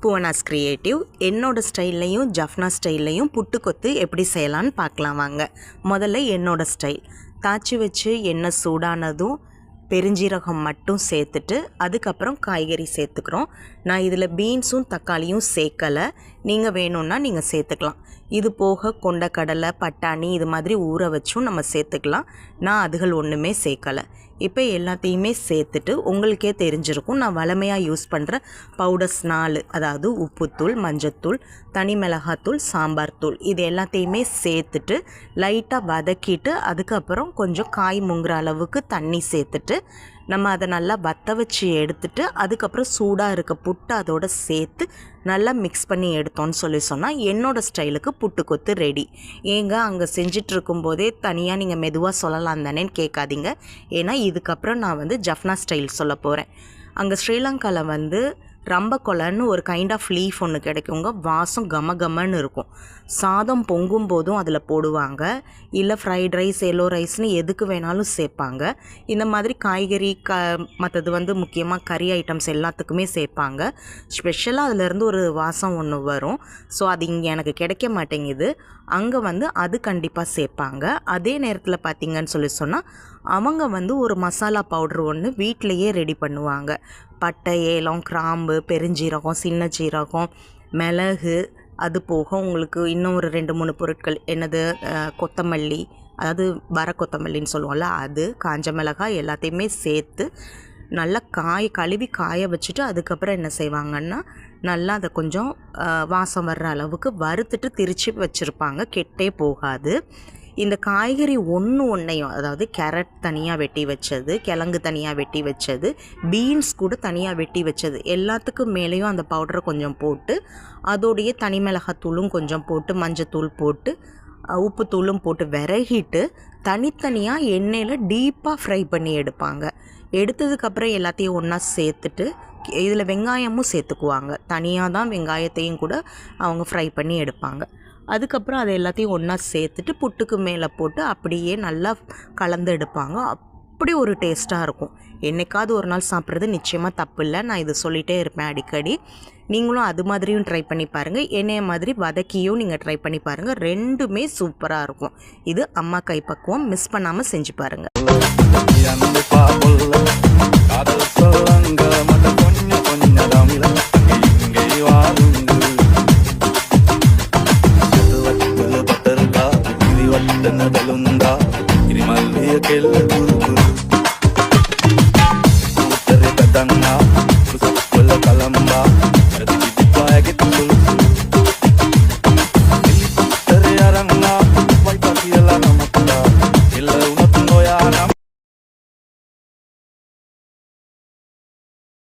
Bhuvana's creative. என்னோட ஸ்டைல்லையும் ஜஃப்னா ஸ்டைல்லையும் புட்டுக்கொத்து எப்படி செய்யலான்னு பார்க்கலாம் வாங்க. முதல்ல என்னோட ஸ்டைல். தாச்சி வச்சு எண்ணெய் சூடானதும் பெருஞ்சீரகம் மட்டும் சேர்த்துட்டு அதுக்கப்புறம் காய்கறி சேர்த்துக்கிறோம். நான் இதில் பீன்ஸும் தக்காளியும் சேர்க்கலை. நீங்கள் வேணும்னா நீங்கள் சேர்த்துக்கலாம். இது போக கொண்டக்கடலை, பட்டாணி இது மாதிரி ஊற வச்சும் நம்ம சேர்த்துக்கலாம். நான் அதுகள் ஒன்றுமே சேர்க்கலை. இப்போ எல்லாத்தையுமே சேர்த்துட்டு உங்களுக்கே தெரிஞ்சிருக்கும், நான் வழமையாக யூஸ் பண்ணுற பவுடர்ஸ் 4, அதாவது உப்புத்தூள், மஞ்சத்தூள், தனி மிளகாத்தூள், சாம்பார் தூள், இது எல்லாத்தையுமே சேர்த்துட்டு லைட்டாக வதக்கிட்டு அதுக்கப்புறம் கொஞ்சம் காய் முங்குற அளவுக்கு தண்ணி சேர்த்துட்டு நம்ம அதை நல்லா வற்ற வச்சு எடுத்துட்டு அதுக்கப்புறம் சூடாக இருக்க புட்டு அதோடு சேர்த்து நல்லா மிக்ஸ் பண்ணி எடுத்தோன்னு சொன்னால் என்னோடய ஸ்டைலுக்கு புட்டுக்கொத்து ரெடி. ஏங்க அங்கே செஞ்சிட்ருக்கும்போதே தனியாக நீங்கள் மெதுவாக சொல்லலாம் தானேன்னு கேட்காதீங்க. ஏன்னா இதுக்கப்புறம் நான் ஜஃப்னா ஸ்டைல் சொல்ல போகிறேன். அங்கே ஸ்ரீலங்காவில் ரம்ப கொலைன்னு ஒரு கைண்ட் ஆஃப் லீஃப் ஒன்று கிடைக்குங்க. வாசம் கம கமன்னு இருக்கும். சாதம் பொங்கும் போதும் அதில் போடுவாங்க. இல்லை ஃப்ரைட் ரைஸ், எல்லோ ரைஸ்னு எதுக்கு வேணாலும் சேர்ப்பாங்க. இந்த மாதிரி காய்கறி மற்றது முக்கியமாக கறி ஐட்டம்ஸ் எல்லாத்துக்குமே சேர்ப்பாங்க. ஸ்பெஷலாக அதிலேருந்து ஒரு வாசம் ஒன்று வரும். ஸோ அது இங்கே எனக்கு கிடைக்க மாட்டேங்குது. அங்கே அது கண்டிப்பாக சேர்ப்பாங்க. அதே நேரத்தில் பார்த்திங்கன்னு சொன்னால் அவங்க ஒரு மசாலா பவுட்ரு ஒன்று வீட்டிலையே ரெடி பண்ணுவாங்க. பட்டை, ஏலம், கிராம்பு, பெருஞ்சீரகம், சின்ன சீரகம், மிளகு, அது போக உங்களுக்கு இன்னும் ஒரு 2-3 பொருட்கள், என்னது கொத்தமல்லி, அதாவது வர கொத்தமல்லின்னு சொல்லுவோம்ல, அது காஞ்ச மிளகாய் எல்லாத்தையுமே சேர்த்து நல்லா கழுவி காய வச்சுட்டு அதுக்கப்புறம் என்ன செய்வாங்கன்னா நல்லா அதை கொஞ்சம் வாசம் வர்ற அளவுக்கு வறுத்துட்டு திரிச்சு வச்சுருப்பாங்க. கெட்டே போகாது. இந்த காய்கறி ஒன்றையும், அதாவது கேரட் தனியாக வெட்டி வச்சது, கிழங்கு தனியாக வெட்டி வச்சது, பீன்ஸ் கூட தனியாக வெட்டி வச்சது, எல்லாத்துக்கும் மேலேயும் அந்த பவுடரை கொஞ்சம் போட்டு அதோடைய தனி மிளகாத்தூளும் கொஞ்சம் போட்டு மஞ்சத்தூள் போட்டு உப்புத்தூளும் போட்டு விரகிட்டு தனித்தனியாக எண்ணெயில் டீப்பாக ஃப்ரை பண்ணி எடுப்பாங்க. எடுத்ததுக்கப்புறம் எல்லாத்தையும் ஒன்றா சேர்த்துட்டு இதில் வெங்காயமும் சேர்த்துக்குவாங்க. தனியாக தான் வெங்காயத்தையும் கூட அவங்க ஃப்ரை பண்ணி எடுப்பாங்க. அதுக்கப்புறம் அதை எல்லாத்தையும் ஒன்றா சேர்த்துட்டு புட்டுக்கு மேலே போட்டு அப்படியே நல்லா கலந்து எடுப்பாங்க. அப்படி ஒரு டேஸ்ட்டாக இருக்கும். என்றைக்காவது ஒரு நாள் சாப்பிட்றது நிச்சயமாக தப்பு இல்லை. நான் இது சொல்லிகிட்டே இருப்பேன் அடிக்கடி. நீங்களும் அது மாதிரியும் ட்ரை பண்ணி பாருங்கள். என்னைய மாதிரி வதக்கியும் நீங்கள் ட்ரை பண்ணி பாருங்கள். ரெண்டுமே சூப்பராக இருக்கும். இது அம்மா கைப்பக்குவம். மிஸ் பண்ணாமல் செஞ்சு பாருங்கள்.